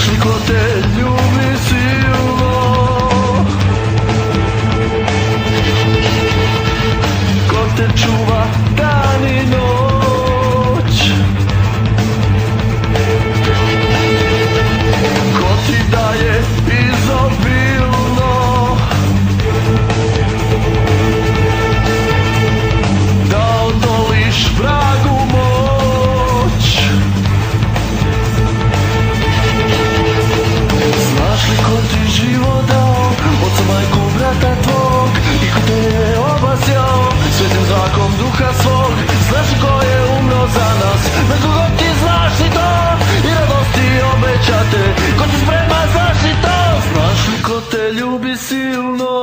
Znaš li ko te ljubi silno, ko te čuva dan i noć, ko ti daje izobilno, da odoliš vragu moć. Znaš li ko ti život dao, oca, majku, brata tvog, i ko te je obasjao svetim zrakom duha svog? Znaš li ko je umro za nas, bez koga ti znaš li to, i radosti obećate, ko ti sprema, znaš li to? Znaš li ko te ljubi silno?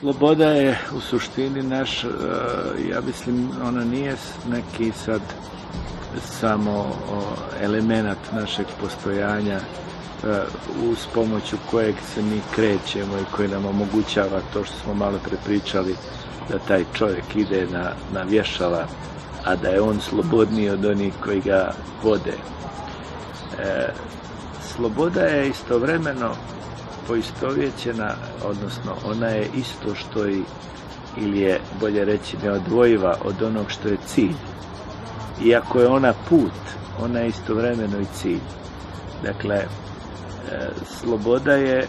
Sloboda je u suštini naš, ja mislim, ona nije neki sad samo element našeg postojanja uz pomoću kojeg se mi krećemo i koji nam omogućava to što smo malo prepričali, da taj čovjek ide na vješala, a da je on slobodniji od onih koji ga vode. Sloboda je istovremeno poistovjećena, odnosno ona je isto što ili je, bolje reći, neodvojiva od onog što je cilj. Iako je ona put, ona je istovremeno i cilj. Dakle, sloboda je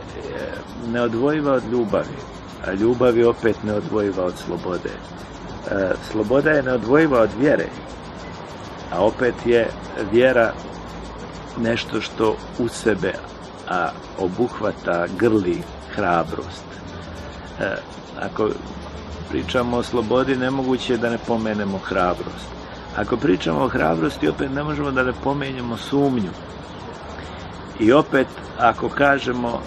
neodvojiva od ljubavi, a ljubav je opet neodvojiva od slobode. Sloboda je neodvojiva od vjere, a opet je vjera nešto što u sebe obuhvata, grli hrabrost. Ako pričamo o slobodi, nemoguće je da ne pomenemo hrabrost. Ako pričamo o hrabrosti, opet ne možemo da ne pomenemo sumnju. I opet, ako kažemo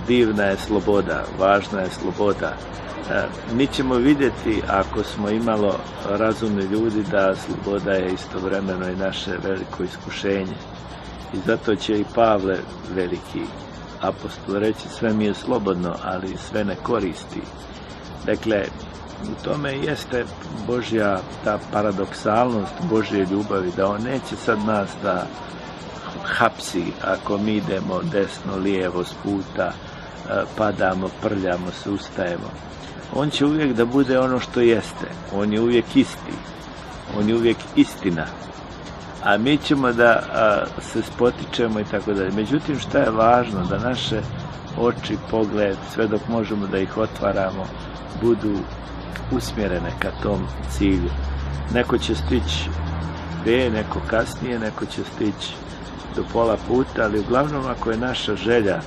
divna je sloboda, važna je sloboda, mi ćemo vidjeti, ako smo imalo razumni ljudi, da sloboda je istovremeno i naše veliko iskušenje. I zato će i Pavle, veliki apostol, reći: sve mi je slobodno, ali sve ne koristi. Dakle, u tome jeste Božja ta paradoksalnost Božje ljubavi, da on neće sad nas da hapsi ako mi idemo desno, lijevo s puta, padamo, prljamo se, ustajemo. On će uvijek da bude ono što jeste. On je uvijek isti. On je uvijek istina. A mi ćemo da se spotičemo i tako dalje. Međutim, šta je važno? Da naše oči, pogled, sve dok možemo da ih otvaramo, budu usmjerene ka tom cilju. Neko će stići prije, neko kasnije, neko će stići do pola puta, ali uglavnom, ako je naša želja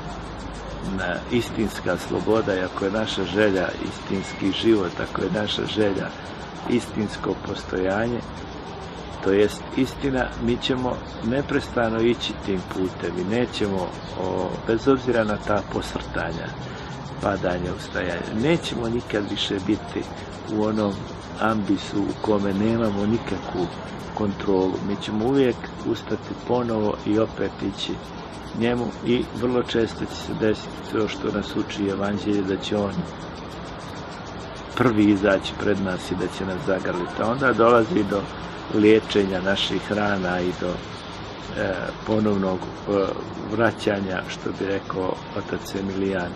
istinska sloboda, i ako je naša želja istinski život, ako je naša želja istinsko postojanje, to jest istina, mi ćemo neprestano ići tim putem i nećemo, bez obzira na ta posrtanja, padanja, ustajanja, nećemo nikad više biti u onom ambisu u kome nemamo nikakvu kontrolu. Mi ćemo uvijek ustati ponovo i opet ići njemu, i vrlo često će se desiti to što nas uči Evanđelje, da će on prvi izaći pred nas i da će nas zagrliti. A onda dolazi do liječenja naših rana i do ponovnog vraćanja, što bi rekao otac Emilijan,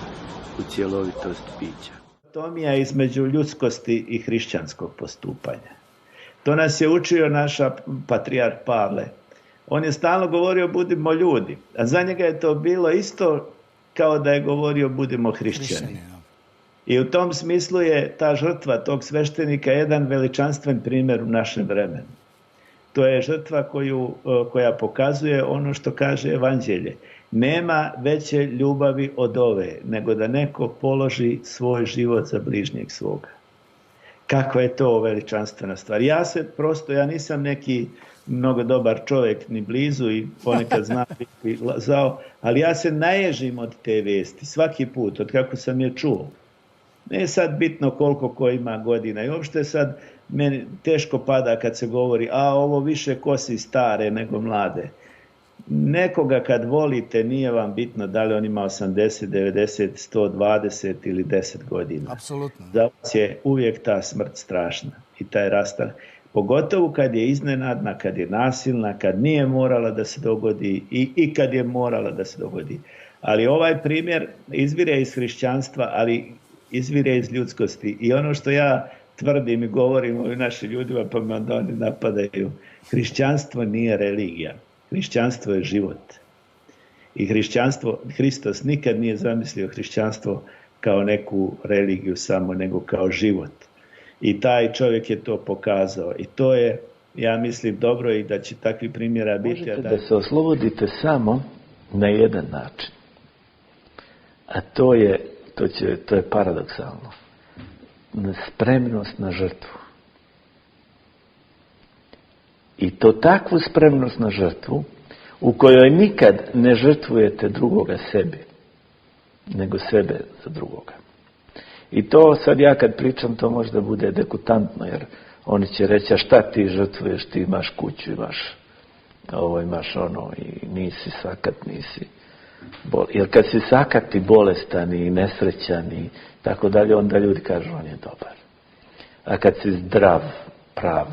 u cjelovitost bića. Dihotomija između ljudskosti i hrišćanskog postupanja. To nas je učio naš patrijarh Pavle. On je stalno govorio budimo ljudi, a za njega je to bilo isto kao da je govorio budimo hrišćani. I u tom smislu je ta žrtva tog sveštenika jedan veličanstven primjer u našem vremenu. To je žrtva koja pokazuje ono što kaže Evanđelje. Nema veće ljubavi od ove, nego da neko položi svoj život za bližnjeg svoga. Kakva je to veličanstvena stvar. Ja nisam neki mnogo dobar čovjek ni blizu i ponekad znam biti zao, ali ja se naježim od te vijesti svaki put, od kako sam je čuo. Ne sad bitno koliko ko ima godina i uopšte sad meni teško pada kad se govori ovo više kosi stare nego mlade. nekoga kad volite, nije vam bitno da li on ima 80, 90, 120 ili 10 godina. Apsolutno. Za vas je uvijek ta smrt strašna i taj rastanak. Pogotovo kad je iznenadna, kad je nasilna, kad nije morala da se dogodi i kad je morala da se dogodi. Ali ovaj primjer izvire iz hrišćanstva, ali izvire iz ljudskosti. I ono što ja tvrdim i govorim o našim ljudima, pa me onda oni napadaju. Hrišćanstvo nije religija. Hrišćanstvo je život. I Hristos nikad nije zamislio hrišćanstvo kao neku religiju samo, nego kao život. I taj čovjek je to pokazao. I to je, ja mislim, dobro i da će takvi primjera biti. Možete da se oslobodite samo na jedan način. A to je paradoksalno. Spremnost na žrtvu. I to takvu spremnost na žrtvu u kojoj nikad ne žrtvujete drugoga sebi, nego sebe za drugoga. I to sad ja kad pričam, to možda bude dekutantno, jer oni će reći, a šta ti žrtvuješ, ti imaš kuću, imaš ono i nisi sakat, nisi jer kad si sakat i bolestan i nesrećan i tako dalje, onda ljudi kažu on je dobar. A kad si zdrav, prav,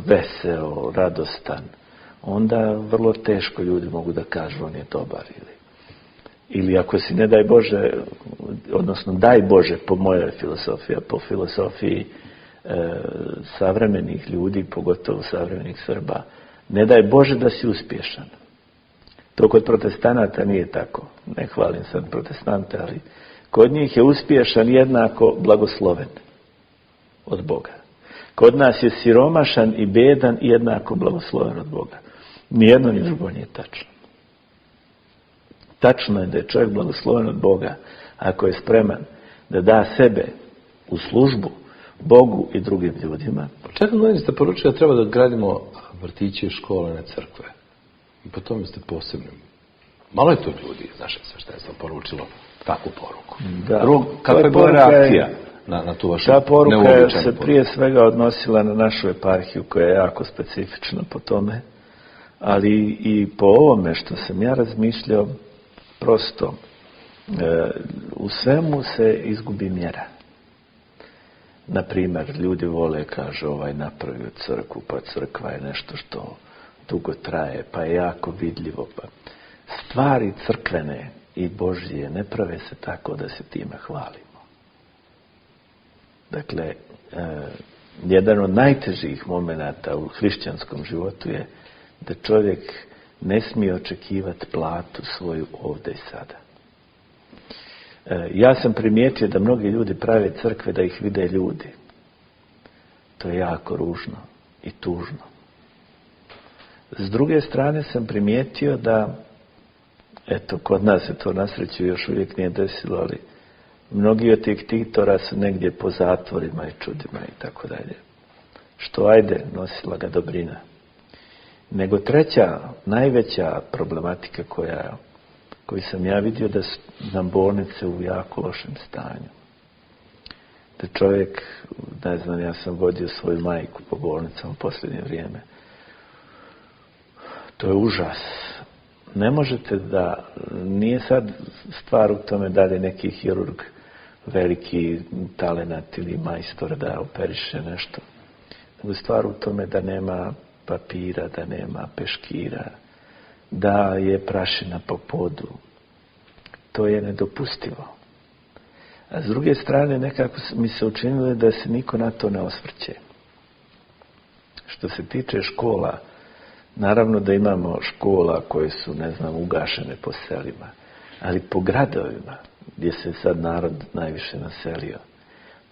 veseo, radostan, onda vrlo teško ljudi mogu da kažu on je dobar. Ili ako si, ne daj Bože, odnosno daj Bože po mojoj filozofiji, po filozofiji savremenih ljudi, pogotovo savremenih Srba, ne daj Bože da si uspješan. To kod protestanata nije tako. Ne hvalim sad protestante, ali kod njih je uspješan jednako blagosloven od Boga. Kod nas je siromašan i bedan jednako blagosloven od Boga. Nijedno ni drugo nije tačno. Tačno je da je čovjek blagosloven od Boga ako je spreman da da sebe u službu Bogu i drugim ljudima. Čekaj, meni ste poručili da treba da odgradimo vrtiće, škole, ne crkve. I po tome ste posebnim. Malo je to ljudi iz naše sveštenstva poručilo takvu poruku. Da. Kakva je bila reakcija na tu vašu neuobičajenu poruku? Ta poruka se prije svega odnosila na našu eparhiju, koja je jako specifična po tome, ali i po ovome što sam ja razmišljao, prosto u svemu se izgubi mjera. Naprimjer, ljudi vole, kaže, napravio crkvu, pa crkva je nešto što dugo traje, pa je jako vidljivo. Pa stvari crkvene i Božje ne prave se tako da se time hvalimo. Dakle, jedan od najtežih momenata u hrišćanskom životu je da čovjek ne smije očekivati platu svoju ovdje i sada. Ja sam primijetio da mnogi ljudi prave crkve da ih vide ljudi. To je jako ružno i tužno. S druge strane sam primijetio da, eto, kod nas se to na sreću još uvijek nije desilo, ali mnogi od tih ktitora su negdje po zatvorima i čudima i tako dalje. Što ajde, nosila ga dobrina. Nego treća, najveća problematika koju sam ja vidio, da su nam bolnice u jako lošem stanju. Da čovjek, ne znam, ja sam vodio svoju majku po bolnicama u posljednje vrijeme. To je užas. Ne možete da, nije sad stvar u tome da li je neki hirurg veliki talenat ili majstor da operiše nešto. Nego stvar u tome da nema papira, da nema peškira, da je prašina po podu. To je nedopustivo. A s druge strane, nekako mi se učinilo da se niko na to ne osvrće. Što se tiče škola, naravno da imamo škola koje su, ne znam, ugašene po selima, ali po gradovima, gdje se sad narod najviše naselio,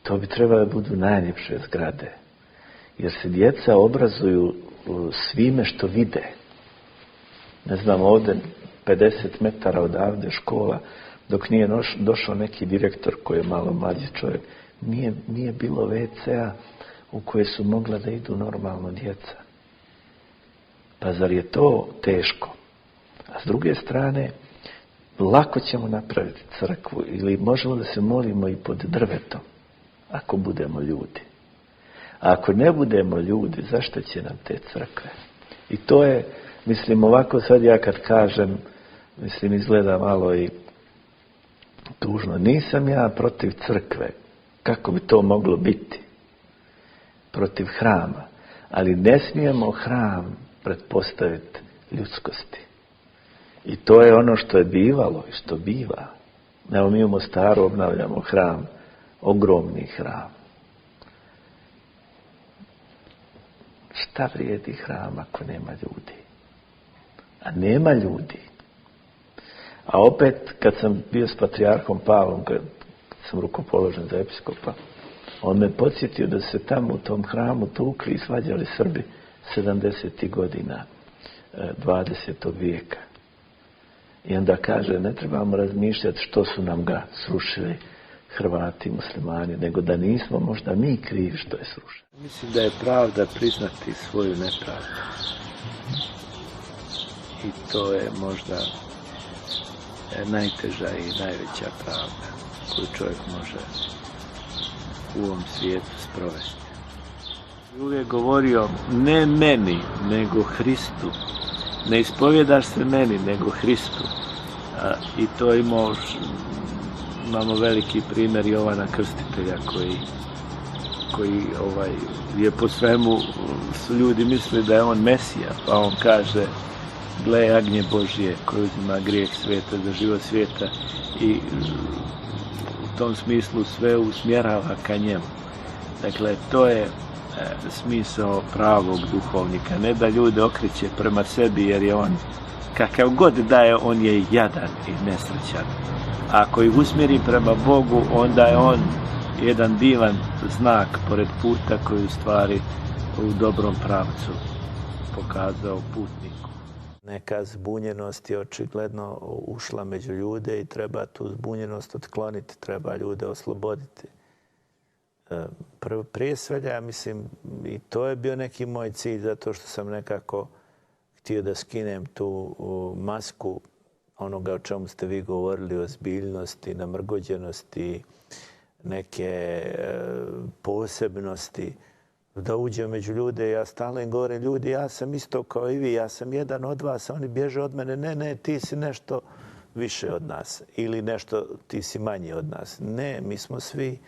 to bi trebalo da budu najljepše zgrade. Jer se djeca obrazuju svime što vide. Ne znam, ovdje 50 metara odavde škola, dok nije došao neki direktor koji je malo mlađi čovjek, nije bilo WC-a u koje su mogla da idu normalno djeca. Pa zar je to teško? A s druge strane, lako ćemo napraviti crkvu ili možemo da se molimo i pod drvetom, ako budemo ljudi. A ako ne budemo ljudi, zašto će nam te crkve? I to je, mislim, ovako sad ja kad kažem, mislim, izgleda malo i tužno. Nisam ja protiv crkve. Kako bi to moglo biti? Protiv hrama. Ali ne smijemo hram pretpostaviti ljudskosti. I to je ono što je bivalo i što biva. Evo mi u Mostaru obnavljamo hram, ogromni hram. Šta vrijedi hram ako nema ljudi? A nema ljudi. A opet, kad sam bio s patrijarhom Pavlom, kad sam rukopoložen za episkopa, on me podsjetio da se tamo u tom hramu tukli i svađali Srbi 70. godina 20. vijeka. I onda kaže, ne trebamo razmišljati što su nam ga srušili Hrvati, muslimani, nego da nismo možda mi krivi što je srušeno. Mislim da je pravda priznati svoju nepravdu. I to je možda najteža i najveća pravda koju čovjek može u ovom svijetu sprovesti. Uvijek govorio, ne meni, nego Hristu. Ne ispovjedaš se meni, nego Hristu. I to imamo veliki primjer Jovana Krstitelja koji je po svemu, su ljudi misle da je on Mesija, pa on kaže, gle jagnje Božje koji uzima grijeh svijeta za život svijeta, i u tom smislu sve usmjerava ka njemu. Dakle, to je smisao pravog duhovnika, ne da ljude okreće prema sebi, jer je on, kakav god da je, on je jadan i nesrećan. Ako ih usmjeri prema Bogu, onda je on jedan divan znak pored puta koji u stvari u dobrom pravcu pokazao putniku. Neka zbunjenost je očigledno ušla među ljude i treba tu zbunjenost otkloniti, treba ljude osloboditi. Prije svega, ja mislim, i to je bio neki moj cilj, zato što sam nekako htio da skinem tu masku onoga o čemu ste vi govorili, o ozbiljnosti, namrgođenosti, neke posebnosti, da uđem među ljude. Ja stalno im govorim, ljudi, ja sam isto kao i vi, ja sam jedan od vas, a oni bježe od mene, ne, ti si nešto više od nas ili nešto, ti si manji od nas. Ne, mi smo svi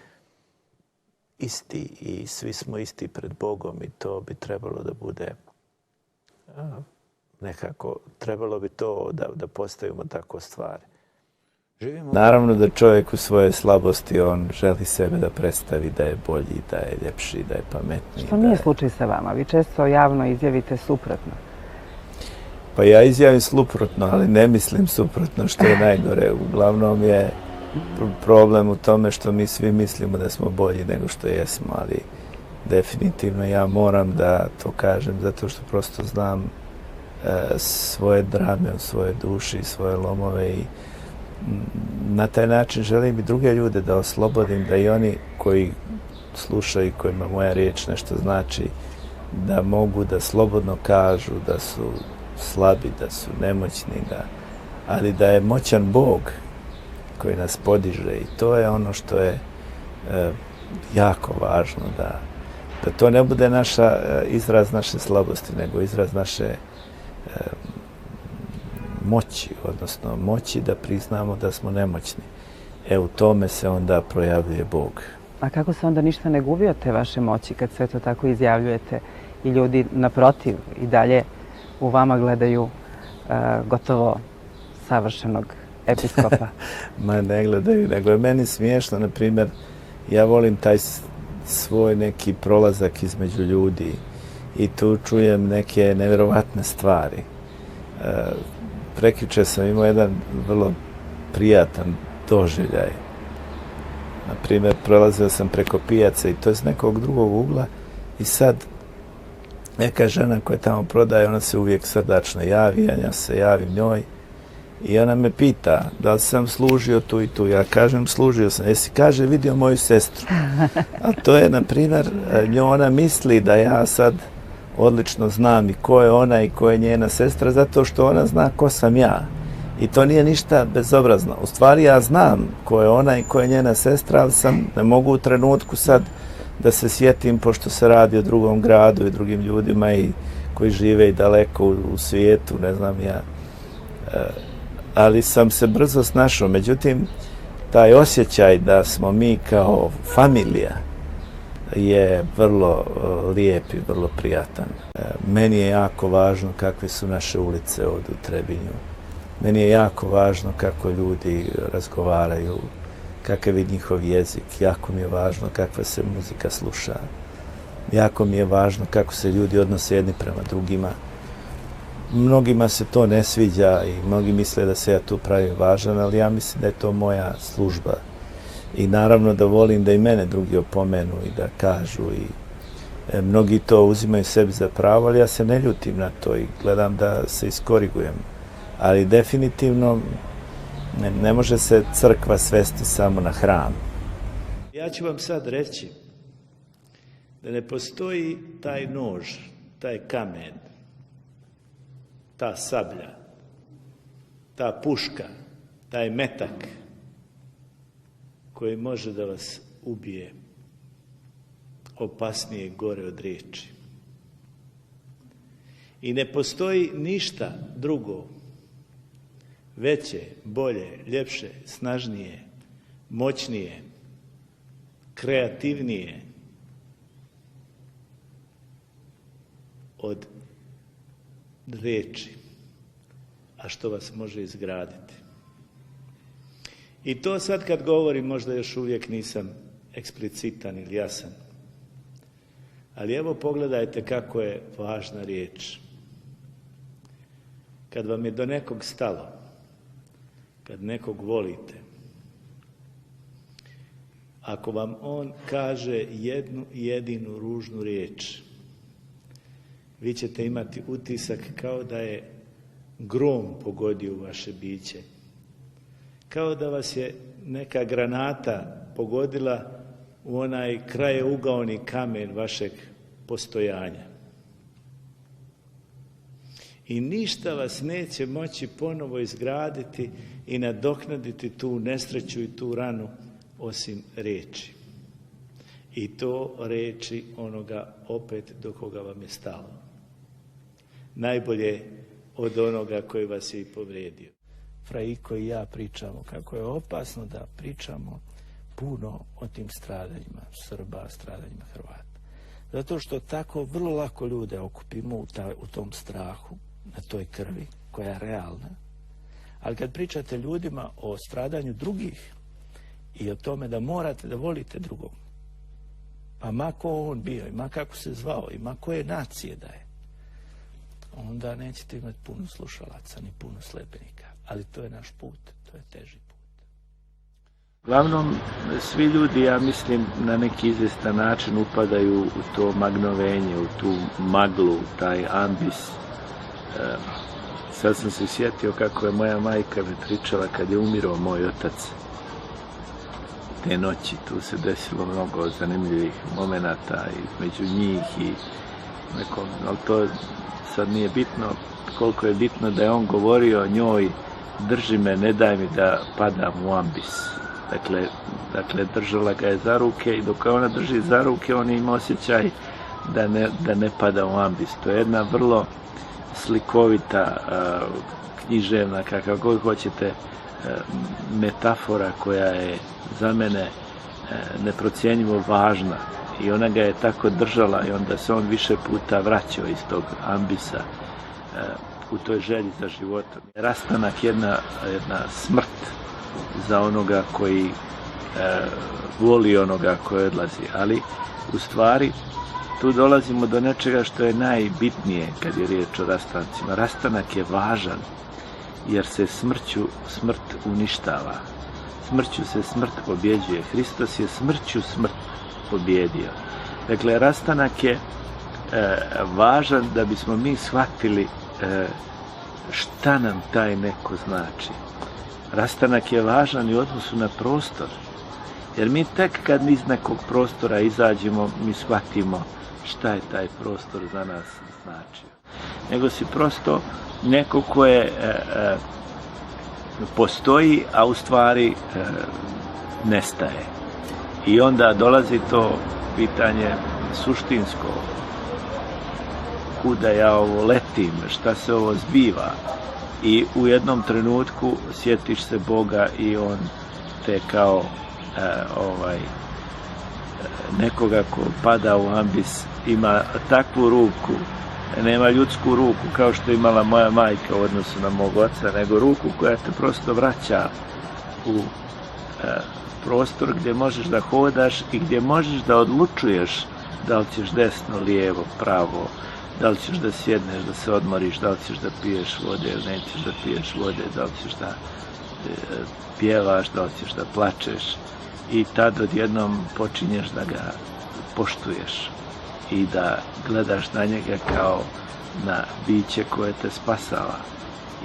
isti i svi smo isti pred Bogom i to bi trebalo da bude nekako, trebalo bi to da postavimo tako stvari. Naravno da čovjek u svojoj slabosti, on želi sebe da predstavi da je bolji, da je ljepši, da je pametniji. Što nije slučaj sa vama? Vi često javno izjavite suprotno. Pa ja izjavim suprotno, ali ne mislim suprotno, što je najgore. Uglavnom je problem u tome što mi svi mislimo da smo bolji nego što jesmo, ali definitivno ja moram da to kažem, zato što prosto znam svoje drame u svojoj duši, svoje lomove, i na taj način želim i druge ljude da oslobodim, da i oni koji slušaju, kojima moja riječ nešto znači, da mogu da slobodno kažu da su slabi, da su nemoćni, ali da je moćan Bog koji nas podiže, i to je ono što je jako važno, da to ne bude izraz naše slabosti, nego izraz naše moći, odnosno moći da priznamo da smo nemoćni. U tome se onda projavljuje Bog. A kako se onda ništa ne gubi od te vaše moći kad sve to tako izjavljujete i ljudi naprotiv i dalje u vama gledaju gotovo savršenog episkopa? Ma ne gledaju, nego je meni smiješno, na primjer, ja volim taj svoj neki prolazak između ljudi i tu čujem neke nevjerovatne stvari. Prekjuče sam imao jedan vrlo prijatan doživljaj. Na primjer, prolazio sam preko pijace i to je s nekog drugog ugla, i sad neka žena koja tamo prodaje, ona se uvijek srdačno javi, ja se javim njoj i ona me pita da li sam služio tu i tu. Ja kažem, služio sam. Jesi, kaže, vidio moju sestru. A to je, na primjer, ona misli da ja sad odlično znam i ko je ona i ko je njena sestra, zato što ona zna ko sam ja. I to nije ništa bezobrazno. U stvari ja znam ko je ona i ko je njena sestra, ali ne mogu u trenutku sad da se sjetim, pošto se radi o drugom gradu i drugim ljudima i koji žive i daleko u svijetu, ne znam ja. Ali sam se brzo snašao. Međutim, taj osjećaj da smo mi kao familija je vrlo lijep i vrlo prijatan. Meni je jako važno kakve su naše ulice ovdje u Trebinju. Meni je jako važno kako ljudi razgovaraju, kakav je njihov jezik. Jako mi je važno kakva se muzika sluša. Jako mi je važno kako se ljudi odnose jedni prema drugima. Mnogima se to ne sviđa i mnogi misle da se ja tu pravim važan, ali ja mislim da je to moja služba. I naravno da volim da i mene drugi opomenu i da kažu i mnogi to uzimaju sebi za pravo, ali ja se ne ljutim na to i gledam da se iskorigujem. Ali definitivno ne može se crkva svesti samo na hram. Ja ću vam sad reći da ne postoji taj nož, taj kamen, ta sablja, ta puška, taj metak koji može da vas ubije opasnije gore od riječi. I ne postoji ništa drugo, veće, bolje, ljepše, snažnije, moćnije, kreativnije od riječi, a što vas može izgraditi. I to sad kad govorim možda još uvijek nisam eksplicitan ili jasan. Ali evo pogledajte kako je važna riječ. Kad vam je do nekog stalo, kad nekog volite, ako vam on kaže jednu jedinu ružnu riječ, vi ćete imati utisak kao da je grom pogodio u vaše biće. Kao da vas je neka granata pogodila u onaj krajeugao kamen vašeg postojanja. I ništa vas neće moći ponovo izgraditi i nadoknaditi tu nesreću i tu ranu osim riječi. I to riječi onoga opet do koga vam je stalo. Najbolje od onoga koji vas je i povrijedio. Fraiko i ja pričamo kako je opasno da pričamo puno o tim stradanjima Srba, stradanjima Hrvata. Zato što tako vrlo lako ljude okupimo u tom strahu, na toj krvi koja je realna. Ali kad pričate ljudima o stradanju drugih i o tome da morate da volite drugog, pa ma ko on bio i ma kako se zvao i ma koje nacije da je, onda nećete imati puno slušalaca ni puno sledbenika. Ali to je naš put, to je teži put. Uglavnom, svi ljudi, ja mislim, na neki izvjestan način upadaju u to magnovenje, u tu maglu, taj ambis. Sad sam se sjetio kako je moja majka mi pričala kad je umirao moj otac. Te noći tu se desilo mnogo zanimljivih momenata između njih i nekom, ali to sad nije bitno. Koliko je bitno da je on govorio o njoj, drži me, ne daj mi da padam u ambis. Dakle, držala ga je za ruke i dok ona drži za ruke, on ima osjećaj da ne pada u ambis. To je jedna vrlo slikovita, književna, kakav god hoćete, metafora koja je za mene neprocjenjivo važna. I ona ga je tako držala i onda se on više puta vraćao iz tog ambisa u toj želji za životom. Rastanak jedna smrt za onoga koji voli onoga koji odlazi. Ali u stvari tu dolazimo do nečega što je najbitnije kad je riječ o rastancima. Rastanak je važan jer se smrću smrt uništava. Smrću se smrt pobjeđuje. Hristos je smrću smrt pobjedio. Dakle, rastanak je važan da bismo mi shvatili šta nam taj neko znači. Rastanak je važan i u odnosu na prostor. Jer mi tek kad iz nekog prostora izađemo, mi shvatimo šta je taj prostor za nas značio. Nego si prosto neko koje postoji, a u stvari nestaje. I onda dolazi to pitanje suštinsko kuda ja ovo letim, šta se ovo zbiva. I u jednom trenutku sjetiš se Boga i on te kao nekoga ko pada u ambis ima takvu ruku, nema ljudsku ruku kao što je imala moja majka u odnosu na mog oca, nego ruku koja te prosto vraća u prostor gdje možeš da hodaš i gdje možeš da odlučuješ da li ćeš desno, lijevo, pravo, da li ćeš da sjedneš, da se odmoriš, da li ćeš da piješ vode ili nećeš da piješ vode, da li ćeš da pjevaš, da li ćeš da plačeš. I tad odjednom počinješ da ga poštuješ i da gledaš na njega kao na biće koje te spasava.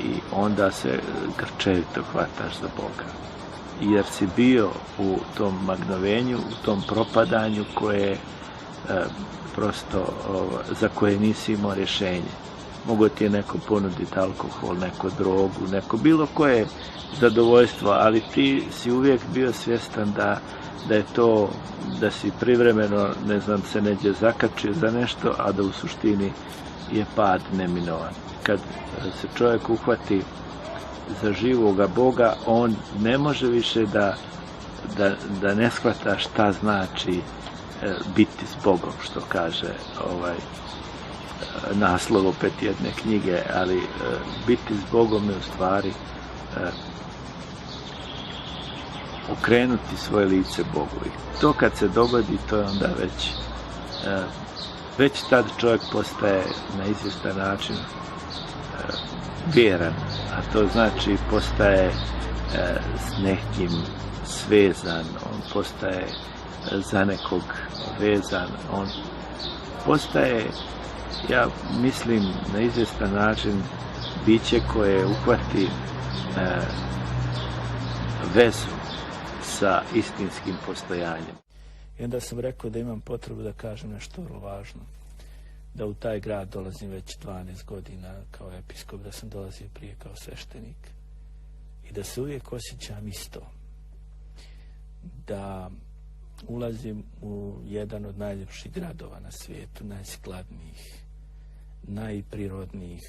I onda se grčevito hvataš za Boga. Jer si bio u tom magnovenju, u tom propadanju koje prosto za koje nisi imao rješenje. Mogu ti je neko ponuditi alkohol, neko drogu, neko bilo koje zadovoljstvo, ali ti si uvijek bio svjestan da je to, da si privremeno, ne znam, se neđe zakačio za nešto, a da u suštini je pad neminovan. Kad se čovjek uhvati za živoga Boga, on ne može više da ne shvata šta znači biti s Bogom, što kaže naslov opet jedne knjige, ali biti s Bogom je u stvari okrenuti svoje lice Bogu. I to kad se dogodi, to je onda već tad čovjek postaje na izvjestan način vjeran, a to znači postaje s nekim svezan, on postaje za nekog vezan, on postaje, ja mislim, na izvjestan način biće koje uhvati vezu sa istinskim postojanjem. I onda sam rekao da imam potrebu da kažem nešto vrlo važno. Da u taj grad dolazim već 12 godina kao episkop, da sam dolazio prije kao sveštenik. I da se uvijek osjećam isto. Da ulazim u jedan od najljepših gradova na svijetu, najskladnijih, najprirodnijih,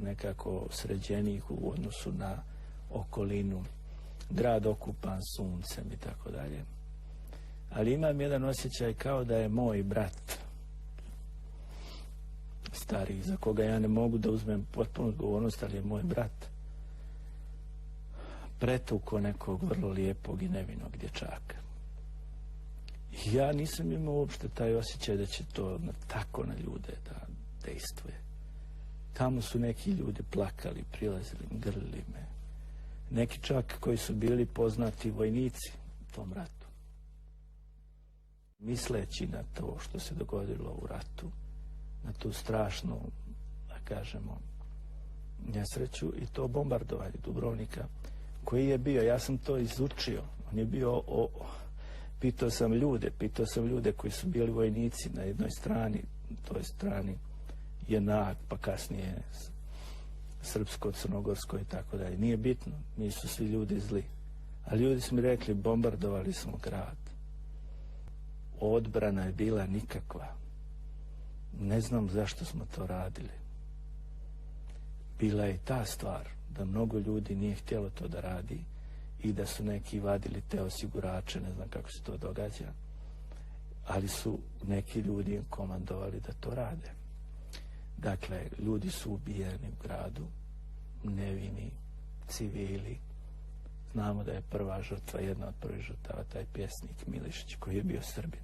nekako sređenijih u odnosu na okolinu. Grad okupan suncem i tako dalje. Ali imam jedan osjećaj kao da je moj brat stariji, za koga ja ne mogu da uzmem potpunu odgovornost, ali je moj brat pretuko nekog vrlo lijepog i nevinog dječaka. I ja nisam imao uopšte taj osjećaj da će to tako na ljude da dejstvuje. Tamo su neki ljudi plakali, prilazili, grlili me. Neki čak koji su bili poznati vojnici u tom ratu. Misleći na to što se dogodilo u ratu, na tu strašnu, da kažemo, nesreću i to bombardovanje Dubrovnika, koji je bio, ja sam to izučio, on je bio, pitao sam ljude koji su bili vojnici na jednoj strani, toj strani JNA, pa kasnije srpsko, crnogorsko i tako dalje. Nije bitno, nisu svi ljudi zli. A ljudi su mi rekli, bombardovali smo grad. Odbrana je bila nikakva. Ne znam zašto smo to radili. Bila je i ta stvar da mnogo ljudi nije htjelo to da radi i da su neki vadili te osigurače, ne znam kako se to događa, ali su neki ljudi komandovali da to rade. Dakle, ljudi su ubijeni u gradu, nevini, civili. Znamo da je prva žrtva, jedna od prvih žrtava, taj pjesnik Milišić, koji je bio Srbin.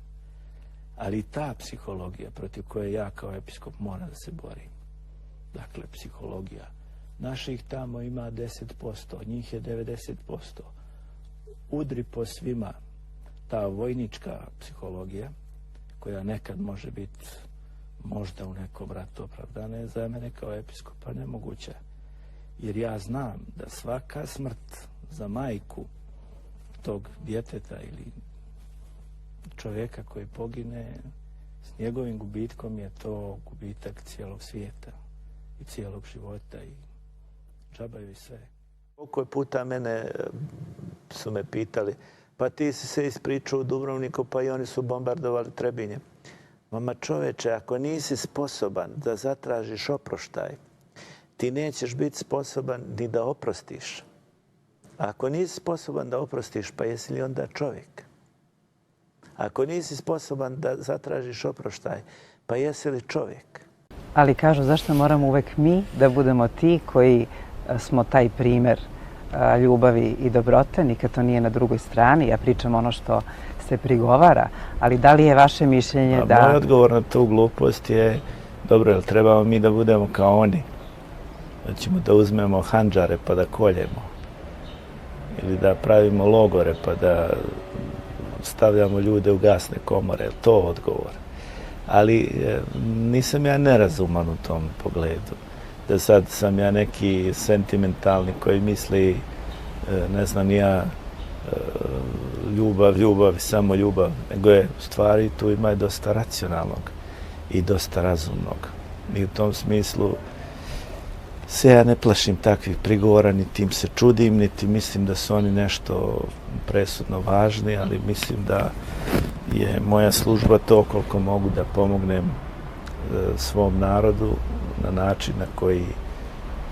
Ali ta psihologija protiv koje ja kao episkop moram da se borim. Dakle, psihologija. Naših tamo ima 10%, njih je 90%. Udri po svima. Ta vojnička psihologija, koja nekad može biti možda u nekom ratu opravdana, je za mene kao episkopa nemoguća. Jer ja znam da svaka smrt za majku tog djeteta ili čovjeka koji pogine, s njegovim gubitkom je to gubitak cijelog svijeta i cijelog života i džabaju i sve. Koliko je puta mene su me pitali, pa ti si se ispričao u Dubrovniku, pa i oni su bombardovali Trebinje. Mama čoveče, ako nisi sposoban da zatražiš oproštaj, ti nećeš biti sposoban ni da oprostiš. Ako nisi sposoban da oprostiš, pa jesi li onda čovjek? Ako nisi sposoban da zatražiš oproštaj, pa jesi li čovjek? Ali kažu, zašto moramo uvek mi da budemo ti koji smo taj primjer ljubavi i dobrote, nikad to nije na drugoj strani. Ja pričam ono što se prigovara, ali da li je vaše mišljenje da... Moj odgovor na tu glupost je, dobro, jel trebamo mi da budemo kao oni? Da ćemo da uzmemo handžare pa da koljemo? Ili da pravimo logore pa da stavljamo ljude u gasne komore? Je to odgovor? Ali nisam ja nerazuman u tom pogledu. Da sad sam ja neki sentimentalni koji misli, ne znam, ja ljubav, samo ljubav, nego je u stvari tu ima i dosta racionalnog i dosta razumnog. I u tom smislu se ja ne plašim takvih prigovora, niti im se čudim, niti mislim da su oni nešto presudno važni, ali mislim da je moja služba to koliko mogu da pomognem svom narodu na način na koji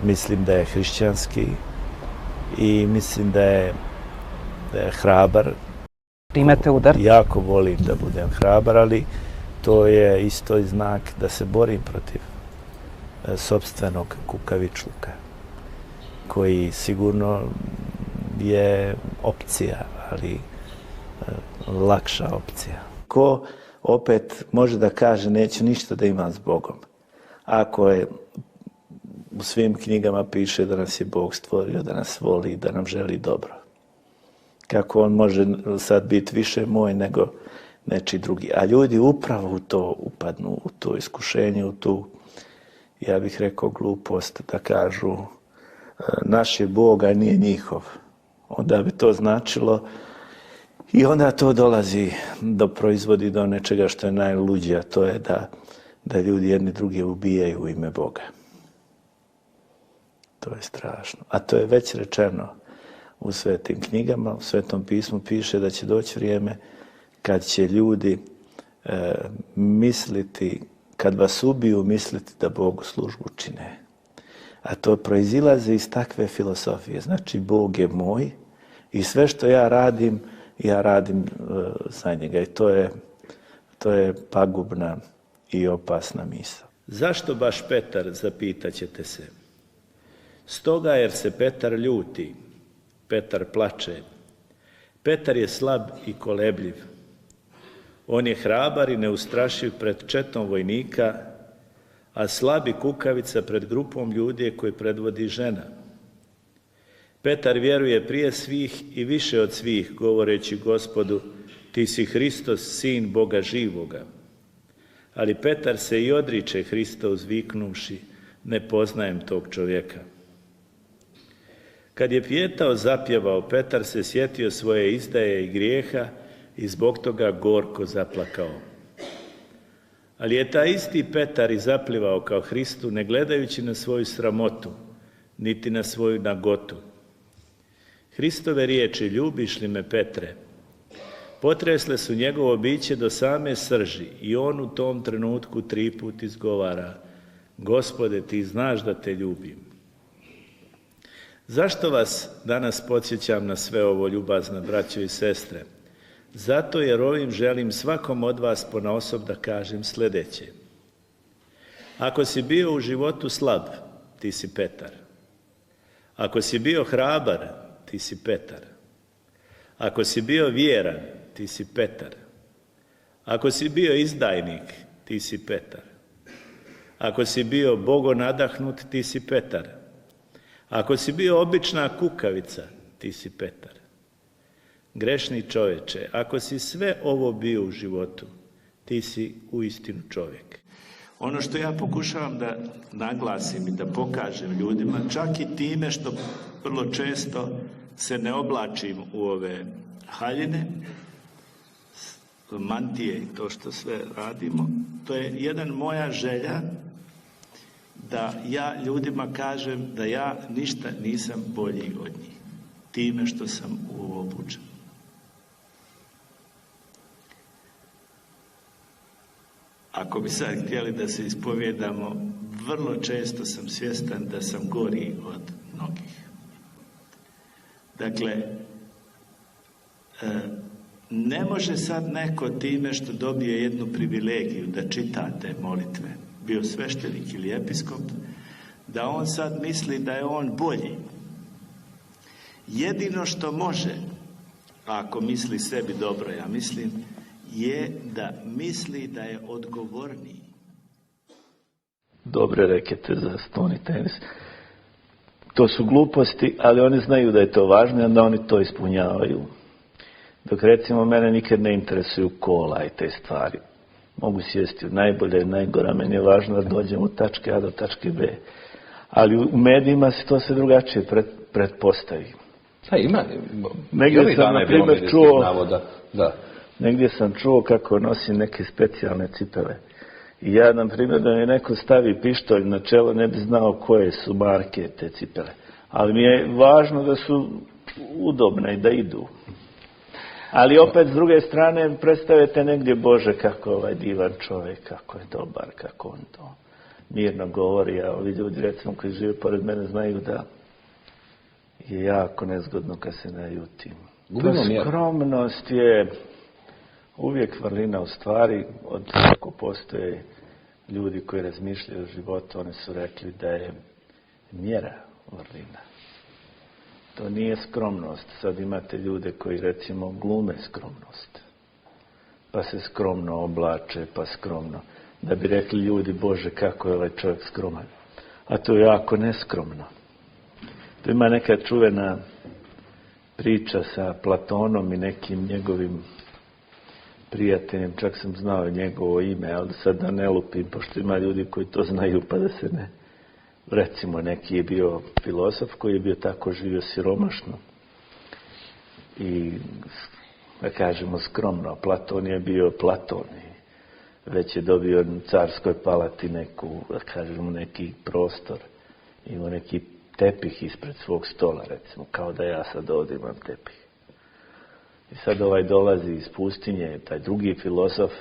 mislim da je hrišćanski i mislim da je hrabar. Primate udar? Jako volim da budem hrabar, ali to je isto i znak da se borim protiv sopstvenog kukavičluka, koji sigurno je opcija, ali lakša opcija. Ko opet može da kaže neću ništa da imam s Bogom? Ako je u svim knjigama piše da nas je Bog stvorio, da nas voli, da nam želi dobro. Kako on može sad biti više moj nego nečiji drugi? A ljudi upravo u to upadnu, u to iskušenje, u tu, ja bih rekao, glupost da kažu naš je Bog, a nije njihov. Onda bi to značilo i onda to dolazi proizvodi do nečega što je najluđe, a to je da ljudi jedni druge ubijaju u ime Boga. To je strašno. A to je već rečeno u svetim knjigama, u Svetom pismu piše da će doći vrijeme kad će ljudi misliti, kad vas ubiju, misliti da Bogu službu čine. A to proizilazi iz takve filosofije. Znači, Bog je moj i sve što ja radim za njega. I to je pagubna i opasna misao. Zašto baš Petar, zapitat ćete se? Stoga jer se Petar ljuti, Petar plače. Petar je slab i kolebljiv. On je hrabar i neustrašiv pred četom vojnika, a slab i kukavica pred grupom ljudi koji predvodi žena. Petar vjeruje prije svih i više od svih, govoreći Gospodu, ti si Hristos, sin Boga živoga. Ali Petar se i odriče Hrista uzviknuvši, ne poznajem tog čovjeka. Kad je pijetao zapjevao, Petar se sjetio svoje izdaje i grijeha i zbog toga gorko zaplakao. Ali je taj isti Petar i zaplivao kao Hristu, ne gledajući na svoju sramotu, niti na svoju nagotu. Hristove riječi, ljubiš li me, Petre, potresle su njegovo biće do same srži i on u tom trenutku 3 put izgovara, Gospode, ti znaš da te ljubim. Zašto vas danas podsjećam na sve ovo, ljubazna braćo i sestre? Zato jer ovim želim svakom od vas ponaosob da kažem sljedeće. Ako si bio u životu slab, ti si Petar. Ako si bio hrabar, ti si Petar. Ako si bio vjeran, ti si Petar. Ako si bio izdajnik, ti si Petar. Ako si bio bogonadahnut, ti si Petar. Ako si bio obična kukavica, ti si Petar. Grešni čovječe, ako si sve ovo bio u životu, ti si uistinu čovjek. Ono što ja pokušavam da naglasim i da pokažem ljudima, čak i time što vrlo često se ne oblačim u ove haljine, mantije i to što sve radimo, to je jedan moja želja da ja ljudima kažem da ja ništa nisam bolji od njih, time što sam u ovo obučen. ako bi sad htjeli da se ispovjedamo, vrlo često sam svjestan da sam gori od mnogih. Dakle, ne može sad neko time što dobije jednu privilegiju da čita te molitve, bio sveštenik ili episkop, da on sad misli da je on bolji. Jedino što može, ako misli sebi dobro, ja mislim, je da misli da je odgovorniji. Dobre rekete za stoni tenis. To su gluposti, ali oni znaju da je to važno i onda oni to ispunjavaju. Dok recimo mene nikad ne interesuju kola i te stvari. Mogu sjesti u najbolje i najgora, meni je važno da dođem od tačke A do tačke B. Ali u medijima se to sve drugačije pretpostavi. Ima. Negdje sam, na primjer, čuo, da. negdje sam čuo kako nosi neke specijalne cipele. I ja, na primjer, da mi neko stavi pištolj na čelo, ne bi znao koje su marke te cipele. Ali mi je važno da su udobne i da idu. Ali opet, s druge strane, predstavite negdje, Bože, kako je ovaj divan čovjek, kako je dobar, kako on to mirno govori. A ovi ljudi, recimo, koji žive pored mene, znaju da je jako nezgodno kad se naljutim. Skromnost je uvijek vrlina u stvari. Od kako postoje ljudi koji razmišljaju o životu, oni su rekli da je mjera vrlina. To nije skromnost. Sad imate ljude koji, recimo, glume skromnost. Pa se skromno oblače, pa skromno. Da bi rekli ljudi, Bože, kako je ovaj čovjek skroman. A to je jako neskromno. Tu ima neka čuvena priča sa Platonom i nekim njegovim prijateljem, čak sam znao njegovo ime, ali sad da ne lupim, pošto ima ljudi koji to znaju, pa da se ne... Recimo, neki je bio filozof koji je bio tako živio siromašno i, da kažemo, skromno. Platon je bio Platon i već je dobio u carskoj palati neku, da kažemo, neki prostor, imao neki tepih ispred svog stola, recimo, kao da ja sad ovdje imam tepih. I sad ovaj dolazi iz pustinje, taj drugi filozof,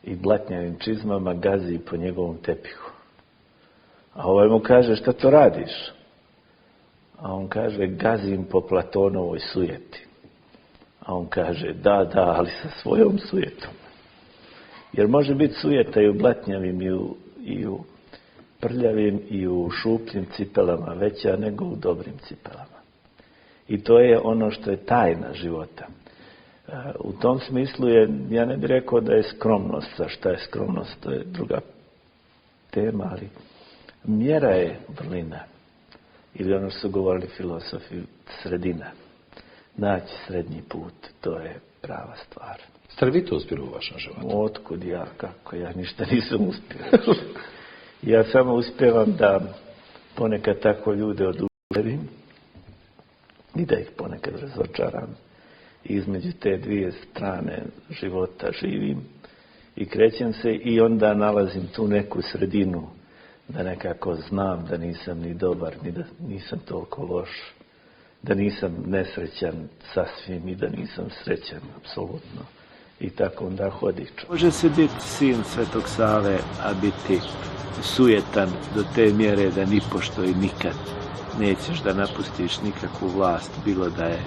i blatnjavim čizmama gazi po njegovom tepihu. A ovaj mu kaže, šta to radiš? A on kaže, gazim po Platonovoj sujeti. A on kaže, da, ali sa svojom sujetom. Jer može biti sujeta i u blatnjavim i u prljavim i u šupljim cipelama, veća nego u dobrim cipelama. I to je ono što je tajna života. U tom smislu je, ja ne bih rekao da je skromnost, za šta je skromnost, to je druga tema, ali mjera je vrlina. Ili ono što su govorili filozofi, sredina. Naći srednji put, to je prava stvar. Ste li vi to uspjeli u vašem životu? Otkud ja, kako ja ništa nisam uspio. Ja samo uspijevam da ponekad tako ljude oduševim i da ih ponekad razočaram. I između te dvije strane života živim i krećem se i onda nalazim tu neku sredinu da nekako znam da nisam ni dobar, ni da nisam toliko loš, da nisam nesrećan sasvim i da nisam srećan apsolutno. I tako onda hodi čovjek. Može se biti sin Svetog Save, a biti sujetan do te mjere da nipošto i nikad nećeš da napustiš nikakvu vlast, bilo da je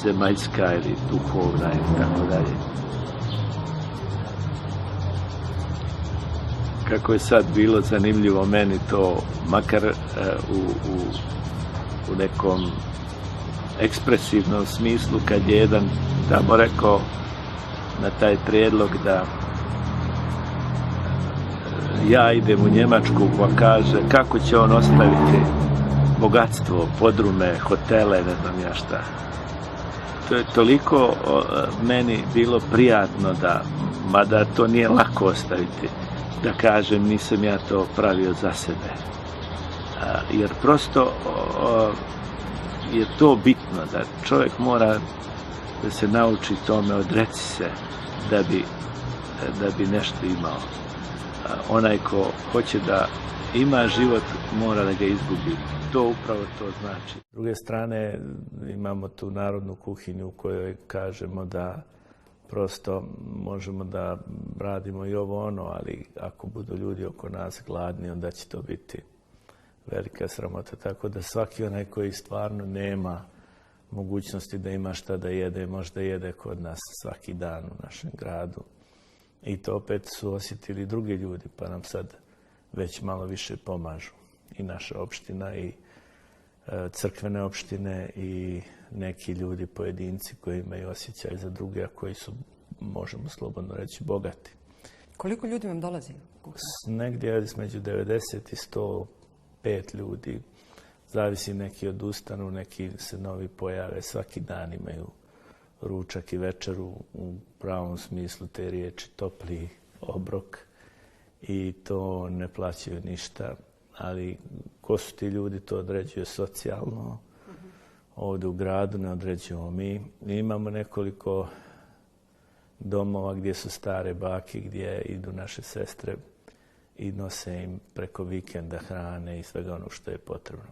zemaljska ili duhovna ili tako dalje. Kako je sad bilo zanimljivo meni to, makar u nekom ekspresivnom smislu, kad je jedan tamo rekao na taj prijedlog da ja idem u Njemačku, pa kaže kako će on ostaviti bogatstvo, podrume, hotele, ne znam ja šta. To je toliko meni bilo prijatno da, mada to nije lako ostaviti, da kažem nisam ja to pravio za sebe. Jer prosto je to bitno, da čovjek mora da se nauči tome, odreci se da bi nešto imao. Onaj ko hoće da ima život, mora da ga izgubi. To upravo to znači. S druge strane, imamo tu narodnu kuhinju u kojoj kažemo da prosto možemo da radimo i ovo ono, ali ako budu ljudi oko nas gladni, onda će to biti velika sramota. Tako da svaki onaj koji stvarno nema mogućnosti da ima šta da jede, možda jede kod nas svaki dan u našem gradu. I to opet su osjetili drugi ljudi, pa nam sad već malo više pomažu. I naša opština i crkvene opštine i neki ljudi, pojedinci koji imaju osjećaj za druge, a koji su, možemo slobodno reći, bogati. Koliko ljudi vam dolazi? Negdje između 90 i 105 ljudi. Zavisi, neki odustanu, neki se novi pojave. Svaki dan imaju ručak i večeru u pravom smislu te riječi, topli obrok i to ne plaćaju ništa. Ali ko su ti ljudi, to određuje socijalno. Ovdje u gradu ne određujemo mi. Mi imamo nekoliko domova gdje su stare bake, gdje idu naše sestre i nose im preko vikenda hrane i svega ono što je potrebno.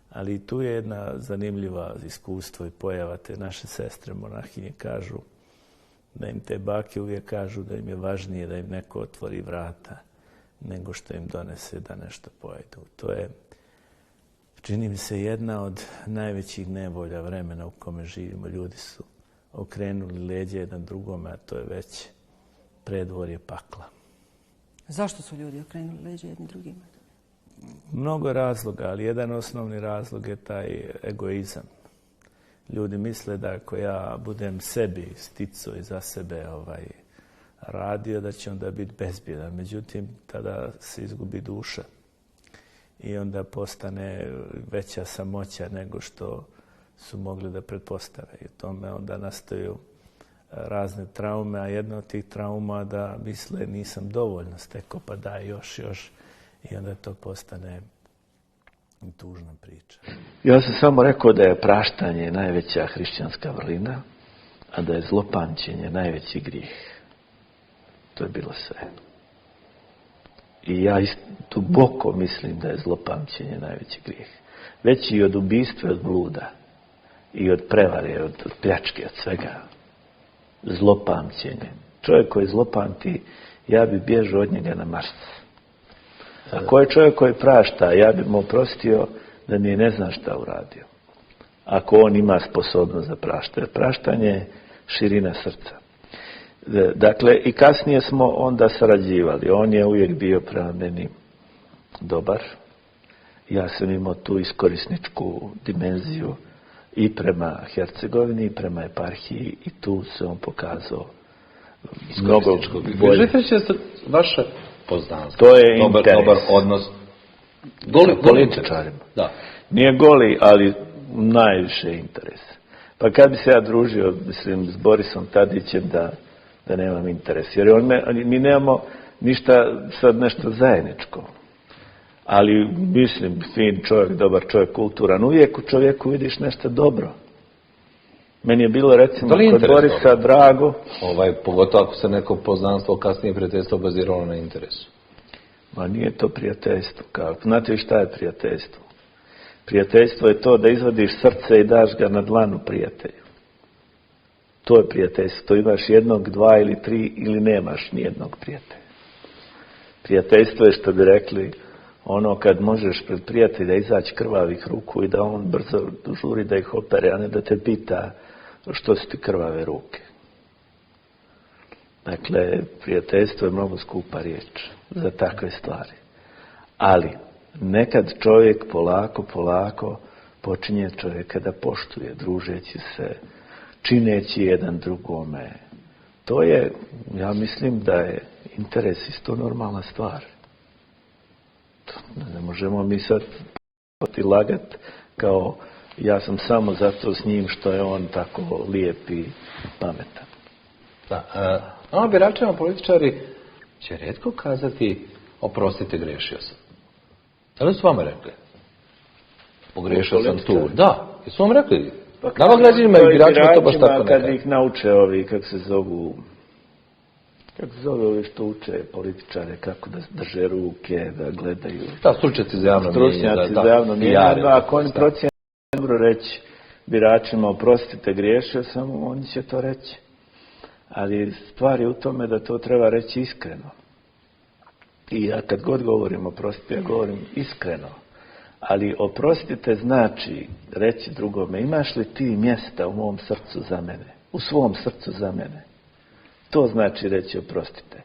Ali tu je jedna zanimljiva iskustvo i pojava. Te naše sestre monahinje kažu da im te bake uvijek kažu da im je važnije da im neko otvori vrata nego što im donese da nešto pojedu. To je, čini mi se, jedna od najvećih nevolja vremena u kome živimo. Ljudi su okrenuli leđe jedan drugome, a to je već predvorje pakla. Zašto su ljudi okrenuli leđe jedni drugima? Mnogo razloga, ali jedan osnovni razlog je taj egoizam. Ljudi misle da ako ja budem sebi sticao i za sebe radio, da će onda biti bezbjedan. Međutim, tada se izgubi duša i onda postane veća samoća nego što su mogli da pretpostave. I tome onda nastaju razne traume, a jedna od tih trauma da misle nisam dovoljno stekao, pa daj još. I onda to postane tužna priča. Ja sam samo rekao da je praštanje najveća hrišćanska vrlina, a da je zlopamćenje najveći grijeh. To je bilo sve. I ja duboko mislim da je zlopamćenje najveći grijeh. Veći i od ubistva, od bluda, i od prevare, od pljačke, od svega. Zlopamćenje. Čovjek koji zlopamti, ja bi bježao od njega na Mars. A ko je čovjek koji prašta, ja bi mu oprostio da mi je ne zna šta uradio. Ako on ima sposobnost za praštanje. Praštanje je širina srca. Dakle, i kasnije smo onda sarađivali. On je uvijek bio prema meni dobar. Ja sam imao tu iskorisničku dimenziju i prema Hercegovini, i prema eparhiji, i tu se on pokazao mnogo bolje. Vaše poznanstvo. To je dobar odnos. Goli političarima. Da. Nije goli, ali najviše interes. Pa kad bi se ja družio, mislim, s Borisom Tadićem da nemam interes. Jer mi nemamo ništa sad nešto zajedničko. Ali, mislim, fin čovjek, dobar čovjek, kulturan. Uvijek u čovjeku vidiš nešto dobro. Meni je bilo, recimo, kod Borisa drago. Pogotovo ako se neko poznanstvo kasnije prijateljstvo baziralo na interesu. Ma nije to prijateljstvo. Znate li šta je prijateljstvo? Prijateljstvo je to da izvadiš srce i daš ga na dlanu prijatelju. To je prijateljstvo. To imaš jednog, dva ili tri ili nemaš nijednog prijatelja. Prijateljstvo je, što bi rekli, ono kad možeš pred prijatelja izaći krvavih ruku i da on brzo žuri da ih opere, a ne da te pita što su ti krvave ruke. Dakle, prijateljstvo je mnogo skupa riječ za takve stvari. Ali, nekad čovjek polako počinje čovjeka da poštuje, družeći se, čineći jedan drugome. To je, ja mislim da je interes isto normalna stvar. Ne možemo mi sad lagati kao ja sam samo zato s njim što je on tako lijep i pametan. Da, ono biračima političari će rijetko kazati oprostite, griješio sam. Da li su vam rekli? Pogriješio sam tu. Da, jesu vam rekli? Nama građanima i biračima to baš tako nekada. Kad ih nauče ovi, kako se zove ovi što uče političare, kako da drže ruke, da gledaju. Da, stručnjaci za javno mjenje. Stručnjaci za javno mjenje. Ako oni procijene dobro reći biračima, oprostite, griješio sam, oni će to reći. Ali stvar je u tome da to treba reći iskreno. I ja kad god govorim oprostite, ja govorim iskreno. Ali oprostite znači reći drugome, imaš li ti mjesta u mom srcu za mene? U svom srcu za mene. To znači reći oprostite.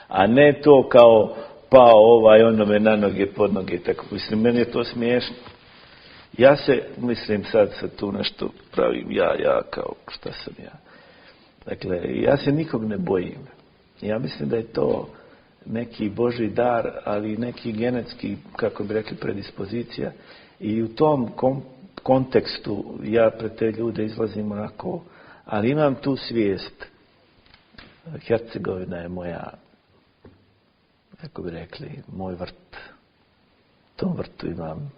A ne to kao pao ovaj onome na noge, pod noge. Tako, mislim, meni je to smiješno. Ja se, mislim, sad tu nešto pravim, ja kao šta sam ja. Dakle, ja se nikog ne bojim. Ja mislim da je to neki Božji dar, ali neki genetski, kako bi rekli, predispozicija. I u tom kontekstu ja pred te ljude izlazim onako, ali imam tu svijest. Hercegovina je moja, kako bi rekli, moj vrt. U tom vrtu imam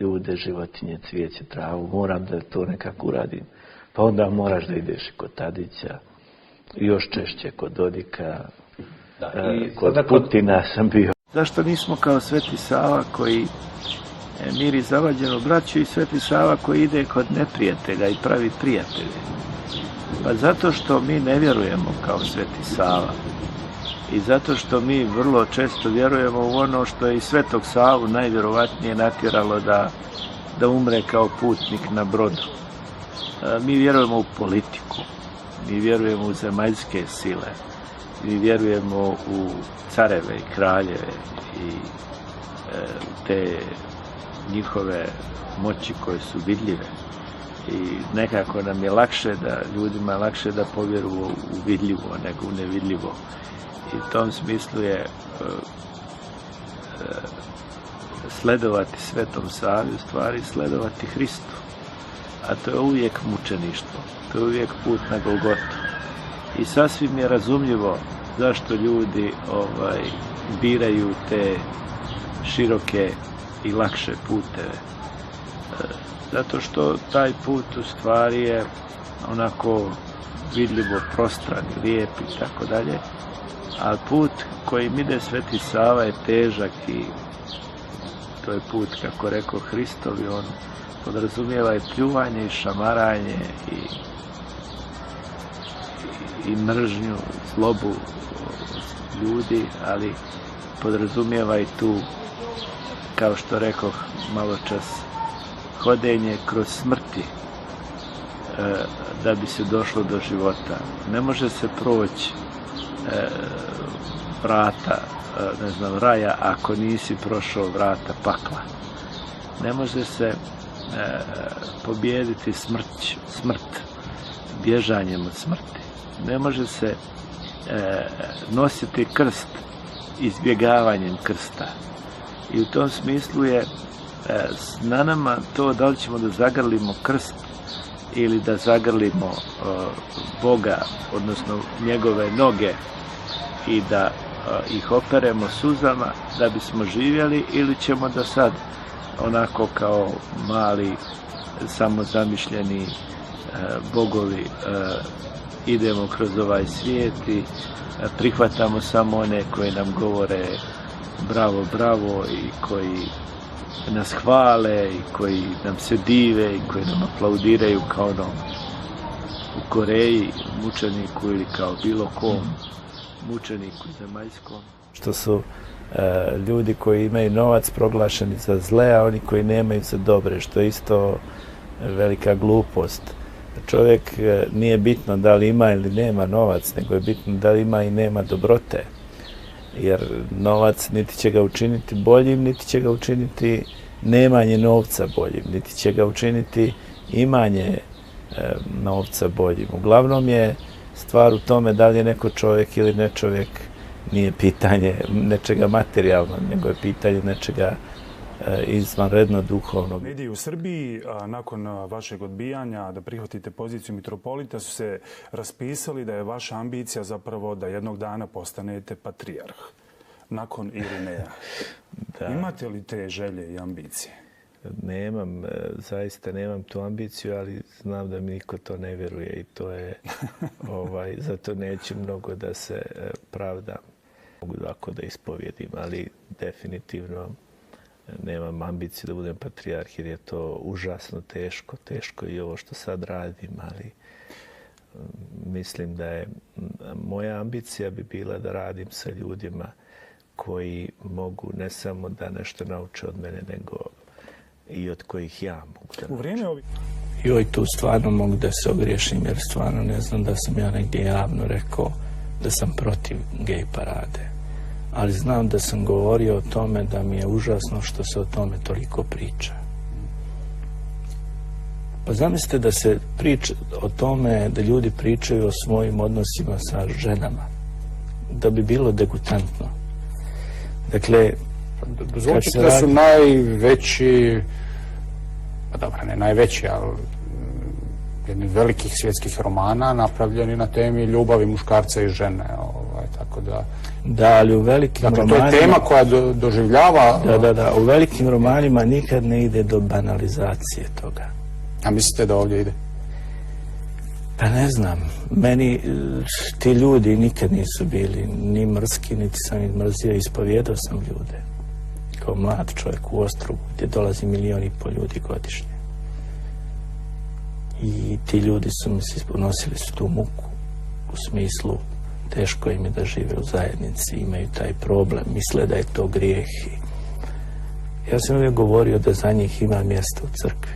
ljude, životinje, cvijeće, travu. Moram da to nekako uradim. Pa onda moraš da ideš kod Tadića, još češće kod Dodika, kod Putina sam bio. Zašto nismo kao Sveti Sava koji miri zavađenu braću i Sveti Sava koji ide kod neprijatelja i pravi prijatelje? Pa zato što mi ne vjerujemo kao Sveti Sava. I zato što mi vrlo često vjerujemo u ono što je i Svetog Savu najvjerovatnije natjeralo da umre kao putnik na brodu. Mi vjerujemo u politiku, mi vjerujemo u zemaljske sile, mi vjerujemo u careve i kraljeve i te njihove moći koje su vidljive. I nekako nam je lakše ljudima je lakše da povjeruju u vidljivo nego u nevidljivo. I u tom smislu je sledovati Svetom Savi, u stvari sledovati Hristu. A to je uvijek mučeništvo, to je uvijek put na Golgotu. I sasvim je razumljivo zašto ljudi biraju te široke i lakše puteve. Zato što taj put u stvari je onako vidljivo prostran, lijep i tako dalje. A put kojim ide Sveti Sava je težak i to je put, kako rekao Hristovi, on podrazumijeva i pljuvanje i šamaranje i mržnju, zlobu ljudi, ali podrazumijeva i tu, kao što rekoh malo čas, hodenje kroz smrti da bi se došlo do života. Ne može se proći vrata, raja ako nisi prošao vrata pakla. Ne može se pobijediti smrt bježanjem od smrti. Ne može se nositi krst izbjegavanjem krsta. I u tom smislu je na nama to da li ćemo da zagrlimo krst ili da zagrlimo Boga, odnosno njegove noge i da ih operemo suzama da bismo živjeli, ili ćemo da sad onako kao mali samozamišljeni bogovi idemo kroz ovaj svijet i prihvatamo samo one koji nam govore bravo, bravo i koji nas hvale i koji nam se dive i koji nam aplaudiraju kao onom u Koreji mučeniku ili kao bilo kom mučeniku zemaljskom. Što su ljudi koji imaju novac proglašeni za zle, a oni koji nemaju za dobre, što je isto velika glupost. Čovjek nije bitno da li ima ili nema novac, nego je bitno da li ima i nema dobrote. Jer novac niti će ga učiniti boljim, niti će ga učiniti nemanje novca boljim, niti će ga učiniti imanje novca boljim. Uglavnom je stvar u tome da li je neko čovjek ili ne čovjek, nije pitanje nečega materijalnog, nego je pitanje nečega izvanredno duhovnog. Mediji u Srbiji, nakon vašeg odbijanja da prihvatite poziciju mitropolita, su se raspisali da je vaša ambicija zapravo da jednog dana postanete patrijarh, nakon Irineja. Imate li te želje i ambicije? Nemam, zaista nemam tu ambiciju, ali znam da mi niko to ne vjeruje i to je, zato neću mnogo da se pravdam. Mogu ovako da ispovjedim, ali definitivno nemam ambiciju da budem patrijarh jer je to užasno teško i ovo što sad radim, ali mislim da je moja ambicija bi bila da radim sa ljudima koji mogu ne samo da nešto nauče od mene, nego i od kojih ja mogu da U vrijeme ovih... Joj, tu stvarno mogu da se ogriješim, jer stvarno ne znam da sam ja negdje javno rekao da sam protiv gej parade. Ali znam da sam govorio o tome da mi je užasno što se o tome toliko priča. Pa zamislite da se priča o tome, da ljudi pričaju o svojim odnosima sa ženama. Da bi bilo degutantno. Dakle, Zvučite da su najveći, pa dobro, ne najveći, ali jedni velikih svjetskih romana napravljeni na temi ljubavi muškarca i žene, tako da... Da, ali u velikim romanima... Dakle, to je tema koja doživljava... Da, u velikim romanima nikad ne ide do banalizacije toga. A mislite da ovdje ide? Pa ne znam, meni ti ljudi nikad nisu bili ni mrski, niti sam ih mrzio, ispovijedao sam ljude. Kao mlad čovjek u Ostrogu, gdje dolazi 1,5 miliona ljudi godišnje. I ti ljudi nosili su tu muku, u smislu teško im je da žive u zajednici, imaju taj problem, misle da je to grijeh. Ja sam uvijek govorio da za njih ima mjesta u crkvi.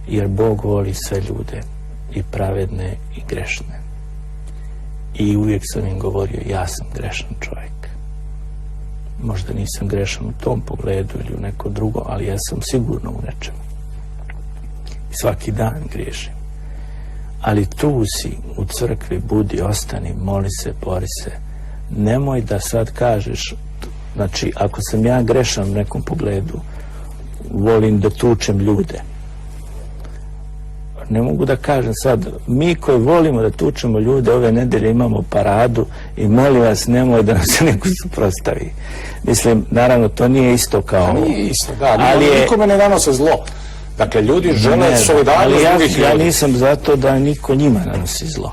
Jer Bog voli sve ljude, i pravedne i grešne. I uvijek sam im govorio, ja sam grešan čovjek. Možda nisam grešan u tom pogledu ili u neko drugo, ali ja sam sigurno u nečemu. I svaki dan griješim. Ali tu si, u crkvi, budi, ostani, moli se, bori se. Nemoj da sad kažeš, znači, ako sam ja grešan u nekom pogledu, volim da tučem ljude. Ne mogu da kažem sad, mi koji volimo da tučemo ljude, ove nedelje imamo paradu i molim vas, nemoj da nam se neko suprotstavi. Mislim, naravno, to nije isto kao... Nije isto, da, ali nikome ne nanose zlo. Dakle, ljudi žele solidarnost drugih ljudi. Ja nisam zato da niko njima nanosi zlo.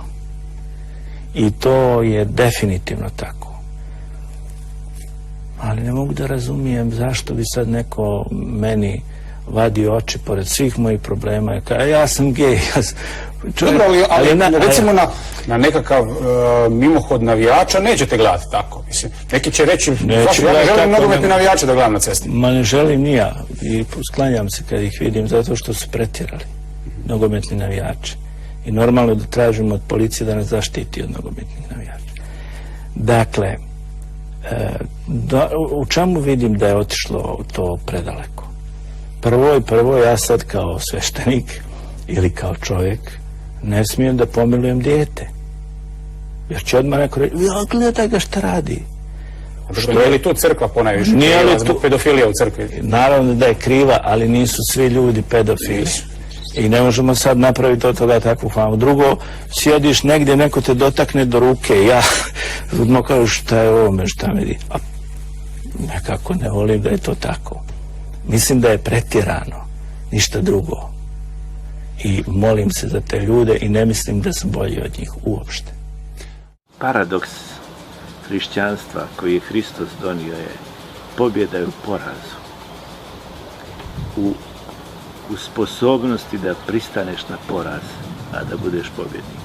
I to je definitivno tako. Ali ne mogu da razumijem zašto bi sad neko meni vadio oči pored svih mojih problema i kaže, ja sam gej. Dobro, ali recimo na nekakav mimohod navijača nećete gledati tako. Mislim, neki će reći, ja ne želim nogometne navijače da gledam na cesti. Ma ne želim ni ja. I sklanjam se kad ih vidim zato što su pretjerali nogometni navijači. I normalno da tražimo od policije da nas zaštiti od nogometnih navijača. Dakle, u čemu vidim da je otišlo to predaleko? Prvo, ja sad kao sveštenik ili kao čovjek ne smijem da pomilujem dijete. Jer će odmah neko reći, ja gledaj ga šta radi. Je li tu crkva ponajviše kriva zbog pedofilija u crkvi? Naravno da je kriva, ali nisu svi ljudi pedofili. I ne možemo sad napraviti od toga takvu famu. Drugo, sjediš negdje, neko te dotakne do ruke, ja odmah kažu šta je ovome, šta me di. A nekako ne volim da je to tako. Mislim da je pretjerano, ništa drugo. I molim se za te ljude i ne mislim da sam bolji od njih uopšte. Paradoks hrišćanstva koji je Hristos donio je pobjeda u porazu. U sposobnosti da pristaneš na poraz, a da budeš pobjednik.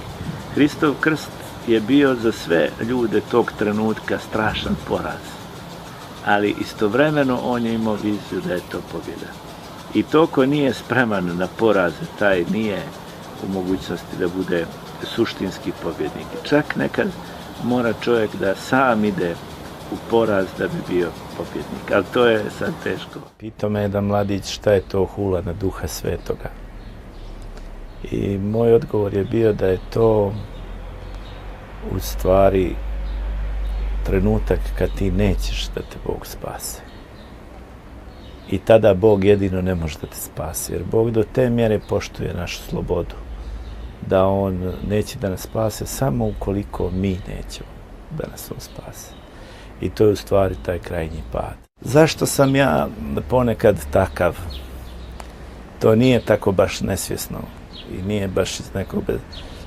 Hristov krst je bio za sve ljude tog trenutka strašan poraz. Ali istovremeno on je imao viziju da je to pobjeda. I to ko nije spreman na poraze, taj nije u mogućnosti da bude suštinski pobjednik. Čak nekad mora čovjek da sam ide u poraz da bi bio pobjednik, ali to je sad teško. Pitao me jedan mladić šta je to hula na Duha Svetoga. I moj odgovor je bio da je to u stvari trenutak kad ti nećeš da te Bog spase. I tada Bog jedino ne može da te spase, jer Bog do te mjere poštuje našu slobodu, da On neće da nas spase samo ukoliko mi nećemo da nas On spase. I to je u stvari taj krajnji pad. Zašto sam ja ponekad takav? To nije tako baš nesvjesno i nije baš iz nekog...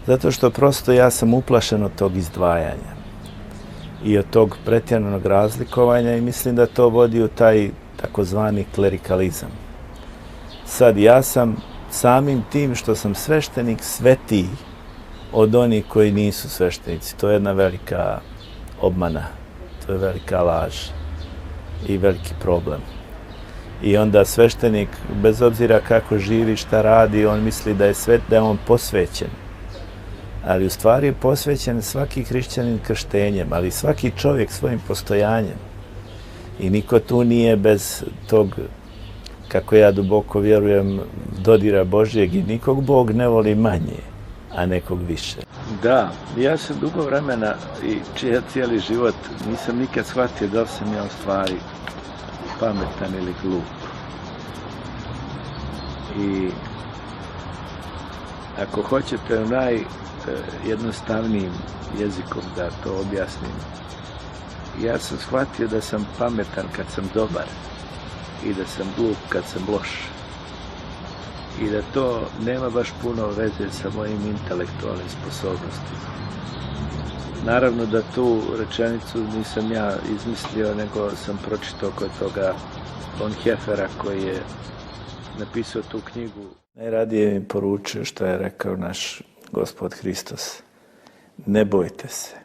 Zato što prosto ja sam uplašen od tog izdvajanja i od tog pretjeranog razlikovanja i mislim da to vodi u taj takozvani klerikalizam. Sad ja sam samim tim što sam sveštenik svetiji od onih koji nisu sveštenici. To je jedna velika obmana, to je velika laž i veliki problem. I onda sveštenik, bez obzira kako živi, šta radi, on misli da je da je on posvećen. Ali u stvari je posvećen svaki hrišćanin krštenjem, ali svaki čovjek svojim postojanjem. I niko tu nije bez tog, kako ja duboko vjerujem, dodira Božjeg i nikog Bog ne voli manje, a nekog više. Da, ja sam dugo vremena i čija cijeli život nisam nikad shvatio da li sam ja u stvari pametan ili glup. I ako hoćete u najjednostavnijim jezikom da to objasnim, ja sam shvatio da sam pametan kad sam dobar i da sam glup kad sam loš. I da to nema baš puno veze sa mojim intelektualnim sposobnostima. Naravno da tu rečenicu nisam ja izmislio, nego sam pročitao kod toga Bonhoeffera koji je napisao tu knjigu. Najradije mi poručio što je rekao naš Gospod Hristos. Ne bojte se.